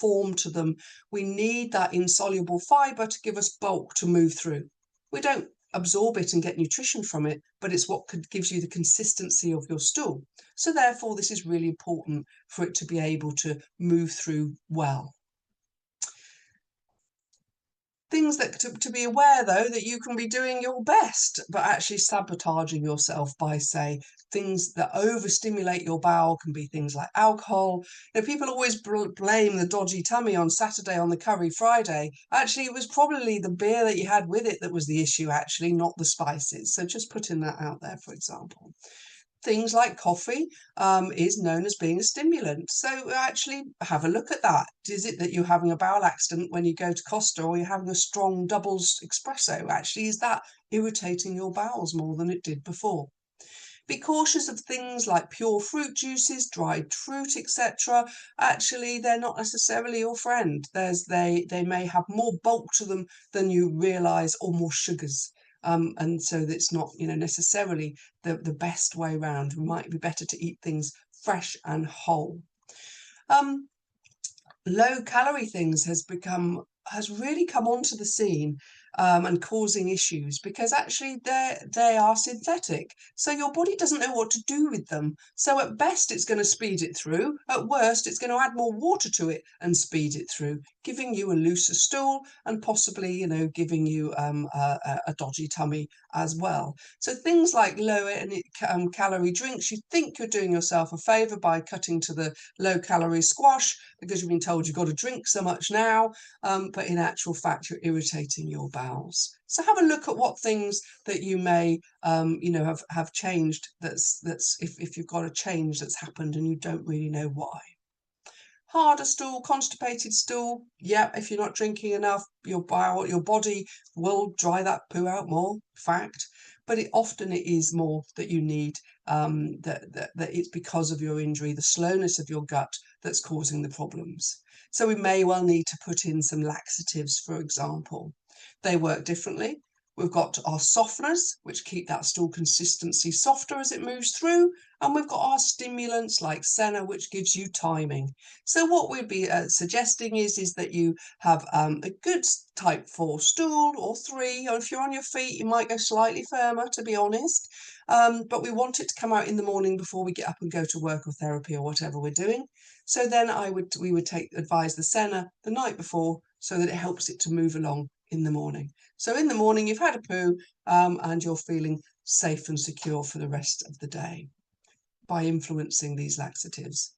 form to them. We need that insoluble fibre to give us bulk to move through. We don't absorb it and get nutrition from it, but it's what gives you the consistency of your stool. So therefore, this is really important for it to be able to move through well. Things that to be aware, though, that you can be doing your best, but actually sabotaging yourself by, say, things that overstimulate your bowel can be things like alcohol. You know, people always blame the dodgy tummy on Saturday on the curry Friday. Actually, it was probably the beer that you had with it that was the issue, actually, not the spices. So just putting that out there, for example. Things like coffee is known as being a stimulant. So actually have a look at that. Is it that you're having a bowel accident when you go to Costa, or you're having a strong doubles espresso? Actually, is that irritating your bowels more than it did before? Be cautious of things like pure fruit juices, dried fruit, etc. Actually, they're not necessarily your friend. They may have more bulk to them than you realise, or more sugars. And so that's not, you know, necessarily the best way around. It might be better to eat things fresh and whole. Low calorie things has really come onto the scene and causing issues, because actually they are synthetic, so your body doesn't know what to do with them. So at best it's going to speed it through, at worst it's going to add more water to it and speed it through, giving you a looser stool and possibly, you know, giving you a dodgy tummy as well. So things like low calorie drinks, you think you're doing yourself a favour by cutting to the low calorie squash because you've been told you've got to drink so much now, but in actual fact you're irritating your bowels. So have a look at what things that you may you know, have changed, that's if you've got a change that's happened and you don't really know why. Harder stool, constipated stool, yeah, if you're not drinking enough, your body will dry that poo out more, fact. But often it is more that you need, that it's because of your injury, the slowness of your gut that's causing the problems. So we may well need to put in some laxatives, for example. They work differently. We've got our softeners, which keep that stool consistency softer as it moves through. And we've got our stimulants like senna, which gives you timing. So what we'd be suggesting is that you have a good type 4 stool or 3, or if you're on your feet, you might go slightly firmer, to be honest. But we want it to come out in the morning before we get up and go to work or therapy or whatever we're doing. So then we would advise the senna the night before so that it helps it to move along in the morning. So in the morning, you've had a poo and you're feeling safe and secure for the rest of the day by influencing these laxatives.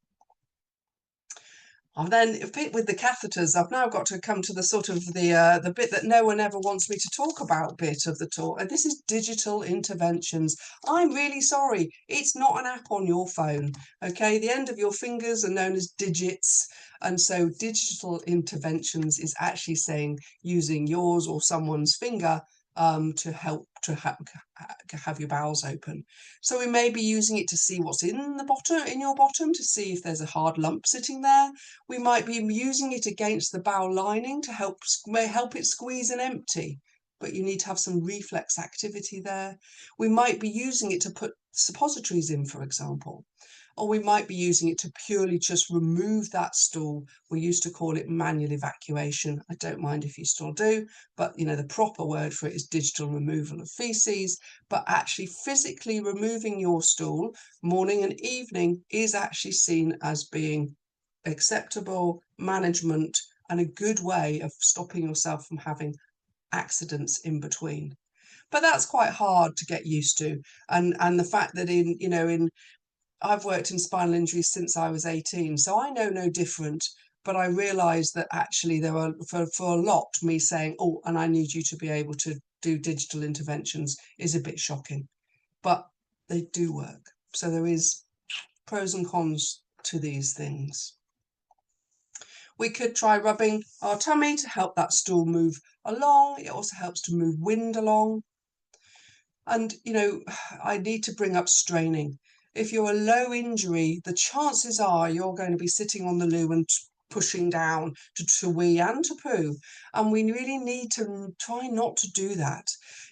And then with the catheters, I've now got to come to the sort of the bit that no one ever wants me to talk about bit of the talk. And this is digital interventions. I'm really sorry. It's not an app on your phone. Okay, the end of your fingers are known as digits. And so digital interventions is actually saying using yours or someone's finger to help to have your bowels open. So we may be using it to see what's in your bottom, to see if there's a hard lump sitting there. We might be using it against the bowel lining to help it squeeze and empty, but you need to have some reflex activity there. We might be using it to put suppositories in, for example. Or we might be using it to purely just remove that stool. We used to call it manual evacuation. I don't mind if you still do, but the proper word for it is digital removal of feces. But actually physically removing your stool morning and evening is actually seen as being acceptable management and a good way of stopping yourself from having accidents in between. But that's quite hard to get used to. And the fact that I've worked in spinal injuries since I was 18, so I know no different. But I realised that actually there were, for a lot, me saying, oh, and I need you to be able to do digital interventions is a bit shocking. But they do work. So there is pros and cons to these things. We could try rubbing our tummy to help that stool move along. It also helps to move wind along. And, I need to bring up straining. If you're a low injury, the chances are you're going to be sitting on the loo and pushing down to wee and to poo. And we really need to try not to do that.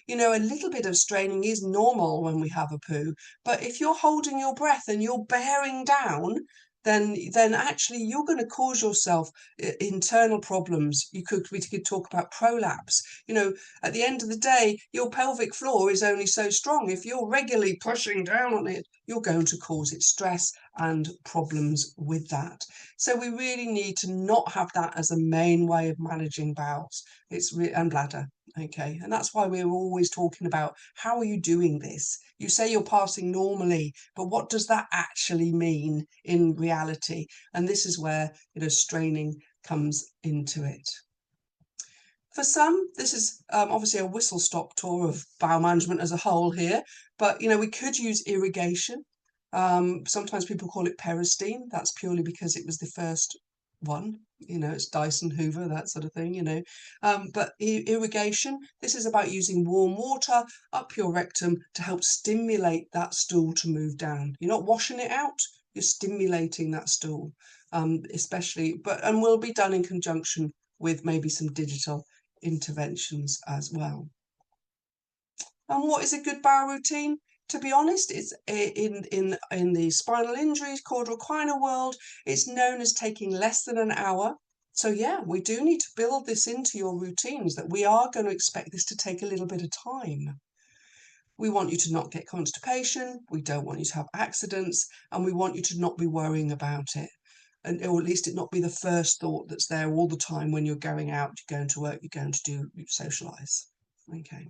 A little bit of straining is normal when we have a poo, but if you're holding your breath and you're bearing down, then actually you're going to cause yourself internal problems. We could talk about prolapse. At the end of the day, your pelvic floor is only so strong. If you're regularly pushing down on it, you're going to cause it stress and problems with that. So we really need to not have that as a main way of managing bowels and bladder. Okay, and that's why we're always talking about how are you doing this? You say you're passing normally, but what does that actually mean in reality? And this is where straining comes into it. For some, this is obviously a whistle-stop tour of bowel management as a whole here, but we could use irrigation. Sometimes people call it peristine. That's purely because it was the first one. It's Dyson, Hoover, that sort of thing, but irrigation, this is about using warm water up your rectum to help stimulate that stool to move down. You're not washing it out, you're stimulating that stool, and will be done in conjunction with maybe some digital interventions as well. And what is a good bowel routine? To be honest, it's in the spinal injuries, Cauda Equina world, it's known as taking less than an hour. So yeah, we do need to build this into your routines, that we are going to expect this to take a little bit of time. We want you to not get constipation, we don't want you to have accidents, and we want you to not be worrying about it. Or at least it not be the first thought that's there all the time when you're going out, you're going to work, you're going to socialise. Okay.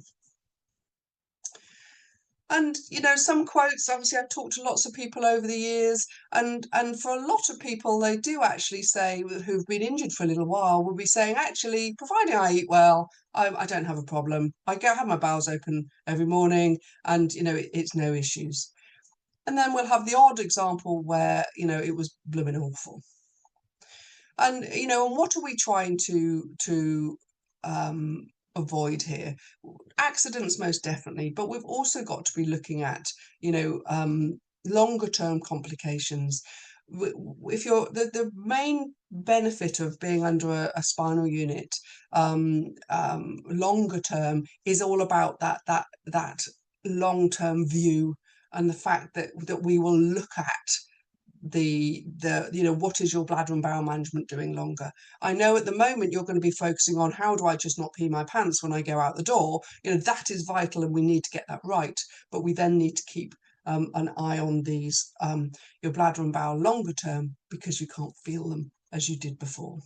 And some quotes, obviously I've talked to lots of people over the years, and for a lot of people, they do actually say, who've been injured for a little while, will be saying, actually, providing I eat well, I don't have a problem. I have my bowels open every morning, and it's no issues. And then we'll have the odd example where it was blooming awful. And, you know, and what are we trying to avoid here? Accidents, most definitely, but we've also got to be looking at, you know, longer term complications. If you're the main benefit of being under a spinal unit, longer term, is all about that long term view, and the fact that we will look at the you know, what is your bladder and bowel management doing longer. I know at the moment you're going to be focusing on, how do I just not pee my pants when I go out the door? You know, that is vital and we need to get that right, but we then need to keep an eye on these your bladder and bowel longer term, because you can't feel them as you did before.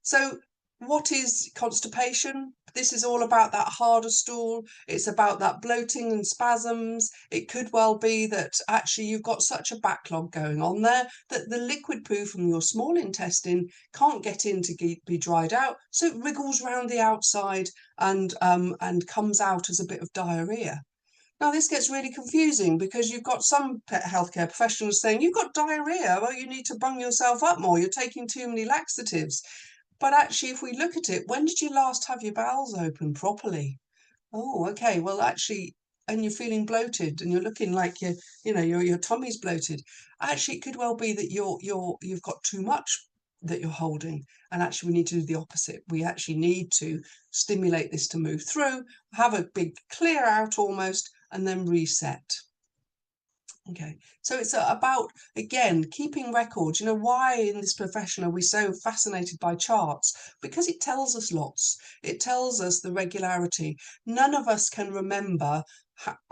So what is constipation? This is all about that harder stool. It's about that bloating and spasms. It could well be that actually you've got such a backlog going on there that the liquid poo from your small intestine can't get in to be dried out, so it wriggles around the outside and comes out as a bit of diarrhea. Now, this gets really confusing, because you've got some healthcare professionals saying, you've got diarrhea, well, you need to bung yourself up more, you're taking too many laxatives. But actually, if we look at it, when did you last have your bowels open properly? Oh, okay, well, actually, and you're feeling bloated and you're looking like you know, your tummy's bloated. Actually, it could well be that you've got too much that you're holding, and actually we need to do the opposite. We actually need to stimulate this to move through, have a big clear out almost, and then reset. Okay, so it's about, again, keeping records. You know, why in this profession are we so fascinated by charts? Because it tells us lots. It tells us the regularity. None of us can remember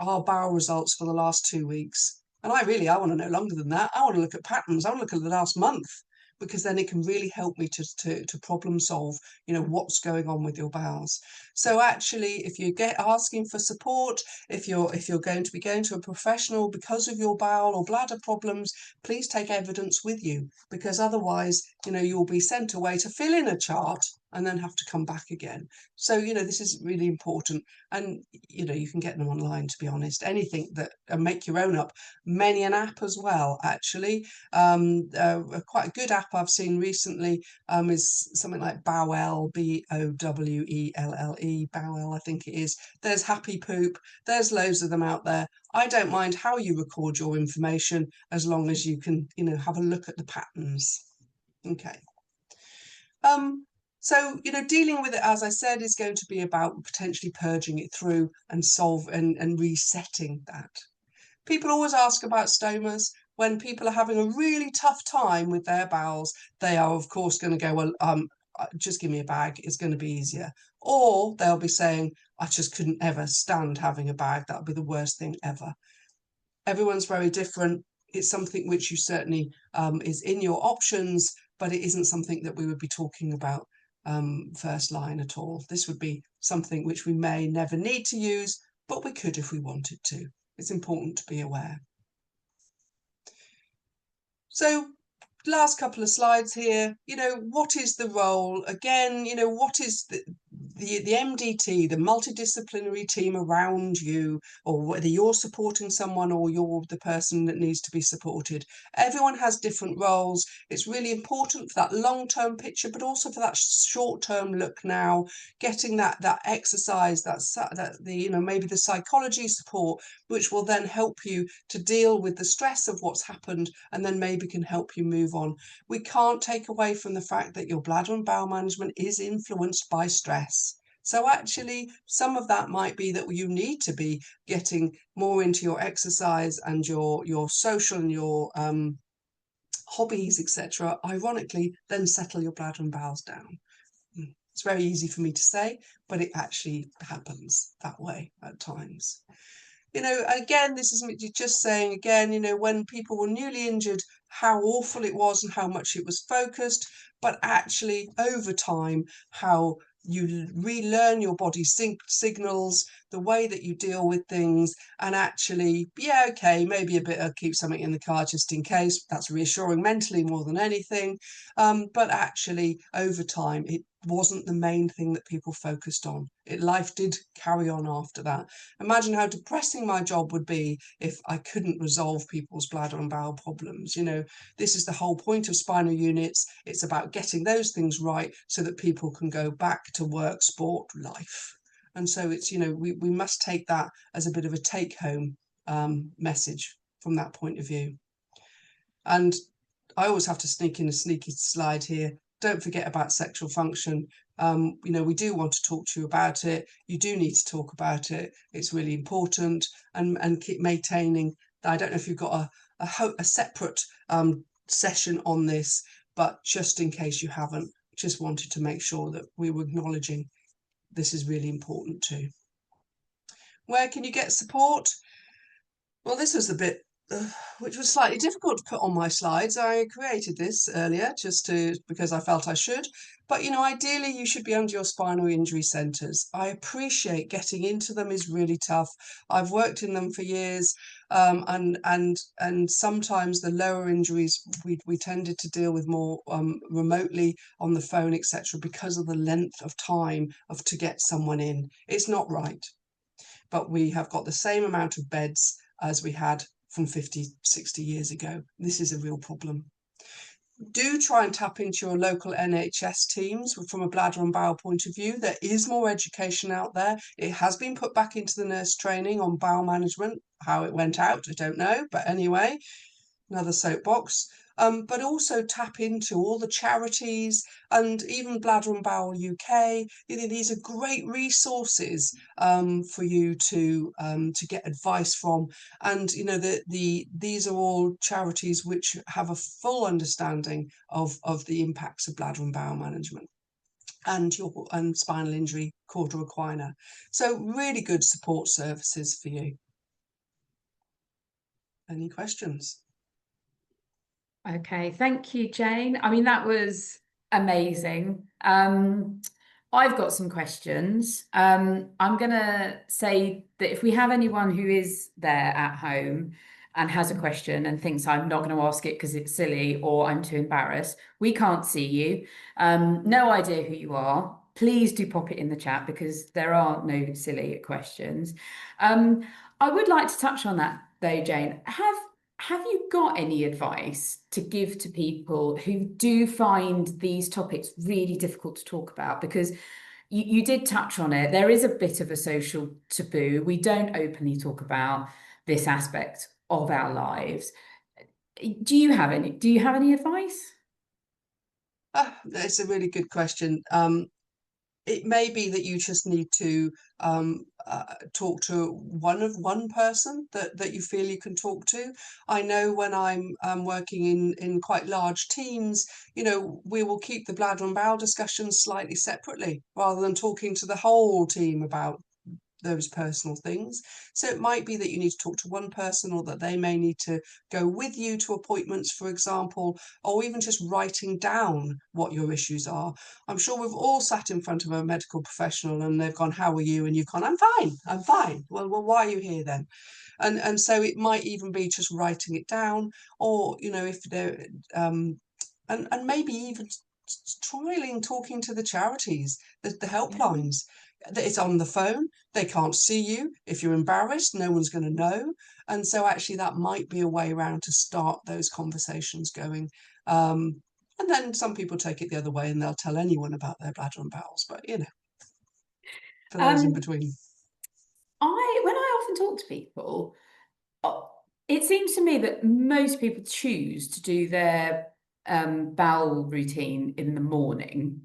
our bowel results for the last 2 weeks. And I want to know longer than that. I want to look at patterns. I want to look at the last month, because then it can really help me to problem solve, you know, what's going on with your bowels. So actually, if you get asking for support, if you're going to be going to a professional because of your bowel or bladder problems, please take evidence with you, because otherwise, you know, you'll be sent away to fill in a chart and then have to come back again. So, you know, this is really important. And, you know, you can get them online, to be honest, anything that, make your own up. Many an app as well, actually. Quite a good app I've seen recently is something like Bowel, Bowelle, Bowel, I think it is. There's Happy Poop. There's loads of them out there. I don't mind how you record your information, as long as you can, you know, have a look at the patterns. Okay. So, you know, dealing with it, as I said, is going to be about potentially purging it through and and resetting that. People always ask about stomas. When people are having a really tough time with their bowels, they are, of course, going to go, well, just give me a bag, it's going to be easier. Or they'll be saying, I just couldn't ever stand having a bag, that would be the worst thing ever. Everyone's very different. It's something which you certainly is in your options, but it isn't something that we would be talking about first line at all. This would be something which we may never need to use, but we could if we wanted to. It's important to be aware. So, last couple of slides here, you know, what is the role? Again, you know, what is the MDT, the multidisciplinary team around you, or whether you're supporting someone or you're the person that needs to be supported. Everyone has different roles. It's really important for that long-term picture, but also for that short-term look now, getting that exercise, that the, you know, maybe the psychology support, which will then help you to deal with the stress of what's happened, and then maybe can help you move on. We can't take away from the fact that your bladder and bowel management is influenced by stress. So actually, some of that might be that you need to be getting more into your exercise and your social and your hobbies, etc. Ironically, then settle your bladder and bowels down. It's very easy for me to say, but it actually happens that way at times. You know, again, this is just saying again, you know, when people were newly injured, how awful it was and how much it was focused, but actually over time, how you relearn your body signals, the way that you deal with things, and actually, yeah, okay, maybe a bit of keep something in the car just in case. That's reassuring mentally more than anything. But actually, over time, it wasn't the main thing that people focused on. Life did carry on after that. Imagine how depressing my job would be if I couldn't resolve people's bladder and bowel problems. You know, this is the whole point of spinal units. It's about getting those things right so that people can go back to work, sport, life. And so it's, you know, we must take that as a bit of a take-home message from that point of view. And I always have to sneak in a sneaky slide here. Don't forget about sexual function. You know, we do want to talk to you about it. You do need to talk about it. It's really important, and keep maintaining. I don't know if you've got a separate session on this, but just in case you haven't, just wanted to make sure that we were acknowledging this is really important too. Where can you get support? Well, this was a bit which was slightly difficult to put on my slides. I created this earlier because I felt I should. But, you know, ideally you should be under your spinal injury centres. I appreciate getting into them is really tough. I've worked in them for years, and sometimes the lower injuries we tended to deal with more remotely on the phone, etc., because of the length of time to get someone in. It's not right. But we have got the same amount of beds as we had from 50, 60 years ago. This is a real problem. Do try and tap into your local NHS teams from a bladder and bowel point of view. There is more education out there. It has been put back into the nurse training on bowel management. How it went out, I don't know. But anyway, another soapbox. But also tap into all the charities and even Bladder and Bowel UK. You know, these are great resources for you to get advice from. And you know, these are all charities which have a full understanding of the impacts of bladder and bowel management and spinal injury, Cauda Equina. So really good support services for you. Any questions? Okay, thank you, Jane. I mean, that was amazing. I've got some questions. I'm going to say that if we have anyone who is there at home and has a question and thinks I'm not going to ask it because it's silly or I'm too embarrassed, we can't see you. No idea who you are. Please do pop it in the chat because there are no silly questions. I would like to touch on that though, Jane. Have you got any advice to give to people who do find these topics really difficult to talk about? Because you did touch on it. There is a bit of a social taboo. We don't openly talk about this aspect of our lives. Do you have any advice? That's a really good question. It may be that you just need to talk to one person that you feel you can talk to. I know when I'm working in quite large teams, you know, we will keep the bladder and bowel discussions slightly separately rather than talking to the whole team about those personal things. So it might be that you need to talk to one person, or that they may need to go with you to appointments, for example, or even just writing down what your issues are. I'm sure we've all sat in front of a medical professional and they've gone, "How are you?" And you've gone, "I'm fine, I'm fine." Well, why are you here then? And so it might even be just writing it down, or you know, if they're and maybe even trialing talking to the charities, the helplines. It's on the phone, they can't see you. If you're embarrassed, no one's going to know. And so actually that might be a way around to start those conversations going. And then some people take it the other way and they'll tell anyone about their bladder and bowels, but you know, for those in between. When I often talk to people, it seems to me that most people choose to do their bowel routine in the morning.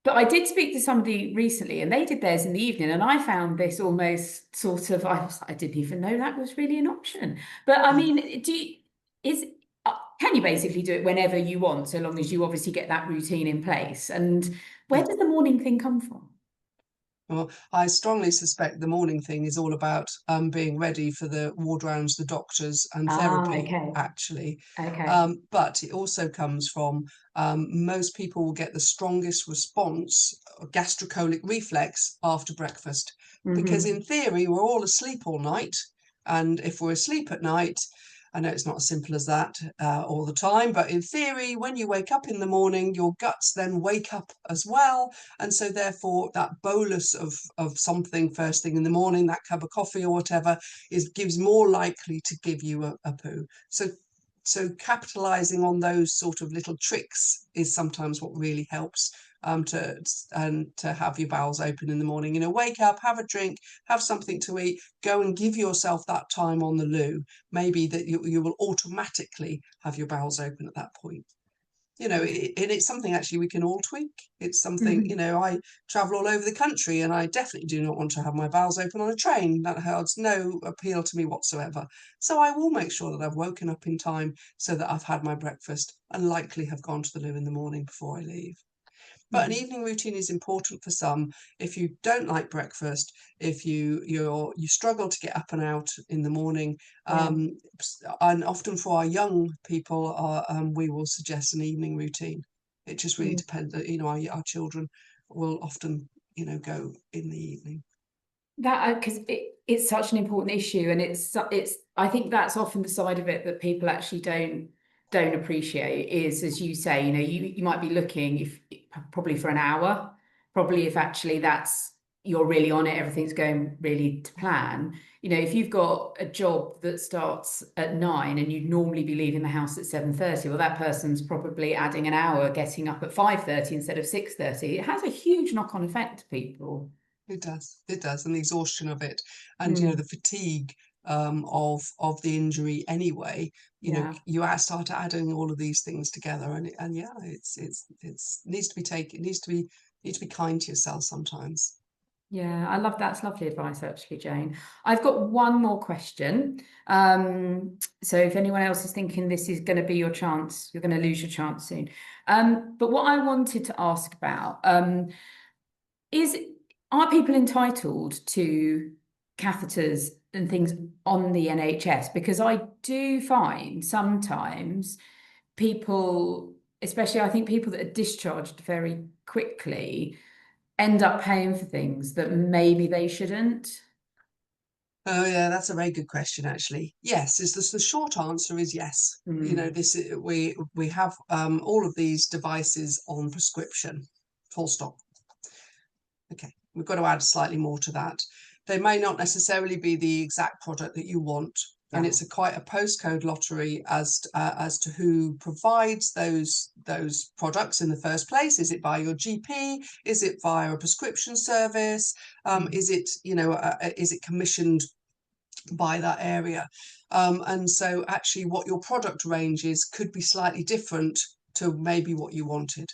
But I did speak to somebody recently and they did theirs in the evening, and I found this almost sort of, I didn't even know that was really an option. But I mean, can you basically do it whenever you want, so long as you obviously get that routine in place? And where does the morning thing come from? Well, I strongly suspect the morning thing is all about being ready for the ward rounds, the doctors and therapy, okay. actually. Okay. But it also comes from most people will get the strongest response, gastrocolic reflex, after breakfast. Because in theory, we're all asleep all night. And if we're asleep at night, I know it's not as simple as that all the time, but in theory, when you wake up in the morning, your guts then wake up as well. And so therefore that bolus of something first thing in the morning, that cup of coffee or whatever, gives more likely to give you a poo. So capitalizing on those sort of little tricks is sometimes what really helps to have your bowels open in the morning. You know, wake up, have a drink, have something to eat, go and give yourself that time on the loo. Maybe that you will automatically have your bowels open at that point. You know, it's something actually we can all tweak. It's something, you know, I travel all over the country and I definitely do not want to have my bowels open on a train. That has no appeal to me whatsoever. So I will make sure that I've woken up in time so that I've had my breakfast and likely have gone to the loo in the morning before I leave. But an evening routine is important for some. If you don't like breakfast, if you struggle to get up and out in the morning, and often for our young people, we will suggest an evening routine. It just really depends. You know, our children will often, you know, go in the evening. That because it's such an important issue, and it's I think that's often the side of it that people actually don't appreciate is, as you say, you know, you might be looking probably for an hour, probably if actually you're really on it, everything's going really to plan. You know, if you've got a job that starts at 9 and you'd normally be leaving the house at 7:30, well, that person's probably adding an hour getting up at 5:30 instead of 6:30. It has a huge knock-on effect to people. It does, and the exhaustion of it, and you know, the fatigue of the injury anyway. You know, you start adding all of these things together, and yeah, it's needs to be taken. Need to be kind to yourself sometimes. Yeah, I love that. It's lovely advice, actually, Jane. I've got one more question. So if anyone else is thinking this is going to be your chance, you're going to lose your chance soon. But what I wanted to ask about are people entitled to catheters and things on the NHS? Because I do find sometimes people, especially I think people that are discharged very quickly, end up paying for things that maybe they shouldn't. Oh yeah, that's a very good question, actually. Yes, is the short answer is yes. You know, we have all of these devices on prescription, full stop. Okay, we've got to add slightly more to that. They may not necessarily be the exact product that you want, and it's quite a postcode lottery as to who provides those products in the first place. Is it by your GP? Is it via a prescription service? Is it, you know, is it commissioned by that area? And so actually what your product range is could be slightly different to maybe what you wanted.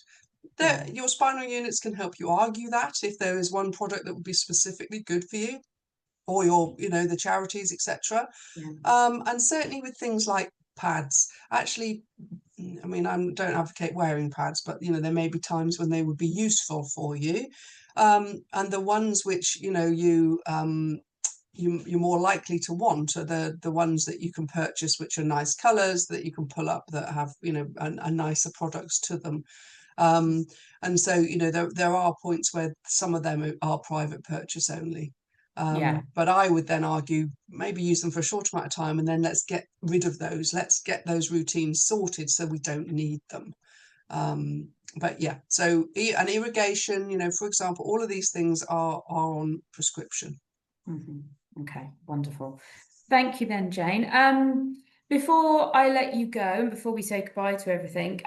Your spinal units can help you argue that if there is one product that would be specifically good for you, or your, you know, the charities, etc. And certainly with things like pads, actually, I mean, I don't advocate wearing pads, but you know, there may be times when they would be useful for you. And the ones which, you know, you're more likely to want are the ones that you can purchase, which are nice colours that you can pull up, that have, you know, a nicer products to them. And so, you know, there are points where some of them are private purchase only. But I would then argue maybe use them for a short amount of time, and then let's get rid of those. Let's get those routines sorted so we don't need them. But yeah, so and irrigation, you know, for example, all of these things are on prescription. Okay, wonderful. Thank you then, Jane. Before I let you go and before we say goodbye to everything,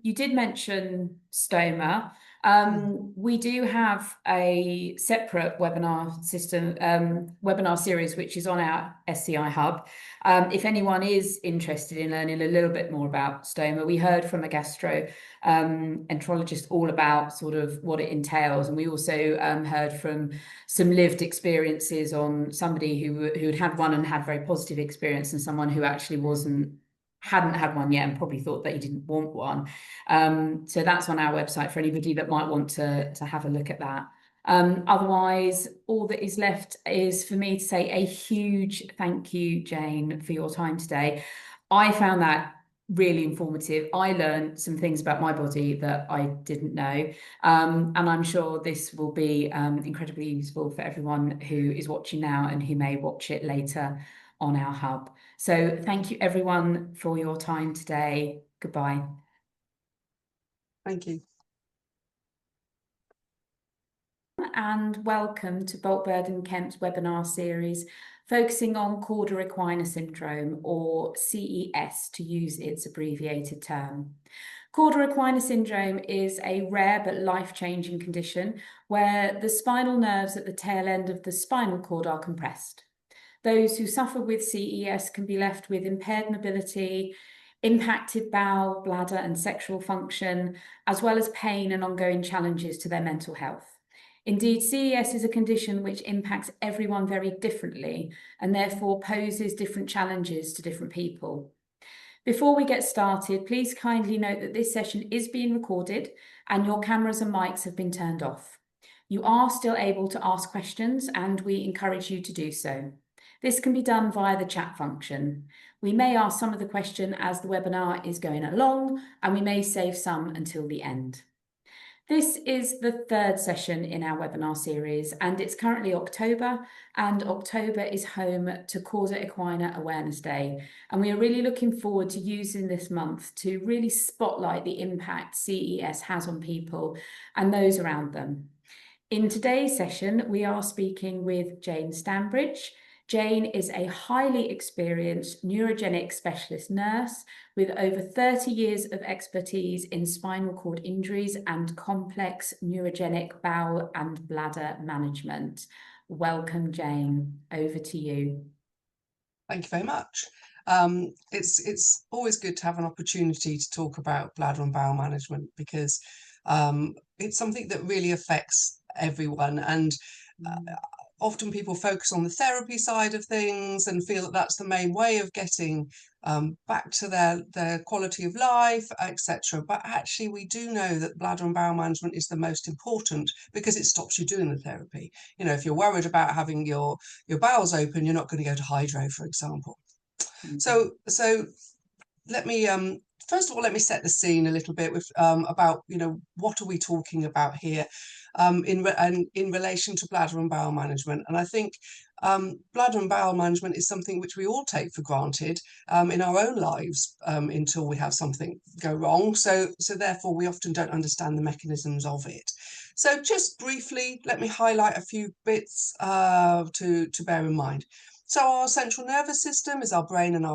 you did mention stoma. We do have a separate webinar series, which is on our SCI Hub. If anyone is interested in learning a little bit more about stoma, we heard from a gastroenterologist all about sort of what it entails. And we also heard from some lived experiences on somebody who'd had one and had very positive experience, and someone who actually hadn't had one yet and probably thought that he didn't want one. So that's on our website for anybody that might want to have a look at that. Otherwise, all that is left is for me to say a huge thank you, Jane, for your time today. I found that really informative. I learned some things about my body that I didn't know. And I'm sure this will be incredibly useful for everyone who is watching now and who may watch it later on our hub. So thank you everyone for your time today. Goodbye. Thank you. And welcome to Bolt Burdon Kemp's webinar series focusing on Cauda Equina Syndrome, or CES to use its abbreviated term. Cauda Equina Syndrome is a rare but life-changing condition where the spinal nerves at the tail end of the spinal cord are compressed. Those who suffer with CES can be left with impaired mobility, impacted bowel, bladder and sexual function, as well as pain and ongoing challenges to their mental health. Indeed, CES is a condition which impacts everyone very differently and therefore poses different challenges to different people. Before we get started, please kindly note that this session is being recorded and your cameras and mics have been turned off. You are still able to ask questions and we encourage you to do so. This can be done via the chat function. We may ask some of the question as the webinar is going along, and we may save some until the end. This is the third session in our webinar series, and it's currently October, and October is home to Cauda Equina Awareness Day. And we are really looking forward to using this month to really spotlight the impact CES has on people and those around them. In today's session, we are speaking with Jane Stanbridge. Jane is a highly experienced neurogenic specialist nurse with over 30 years of expertise in spinal cord injuries and complex neurogenic bowel and bladder management. Welcome, Jane. Over to you. Thank you very much. It's always good to have an opportunity to talk about bladder and bowel management because it's something that really affects everyone, and often people focus on the therapy side of things and feel that that's the main way of getting back to their quality of life, etc. But actually we do know that bladder and bowel management is the most important because it stops you doing the therapy. You know, if you're worried about having your bowels open, you're not going to go to hydro, for example. So let me first of all, let me set the scene a little bit with about, you know, what are we talking about here in relation to bladder and bowel management. And I think bladder and bowel management is something which we all take for granted in our own lives until we have something go wrong. So therefore we often don't understand the mechanisms of it. So just briefly, let me highlight a few bits to bear in mind. So our central nervous system is our brain and our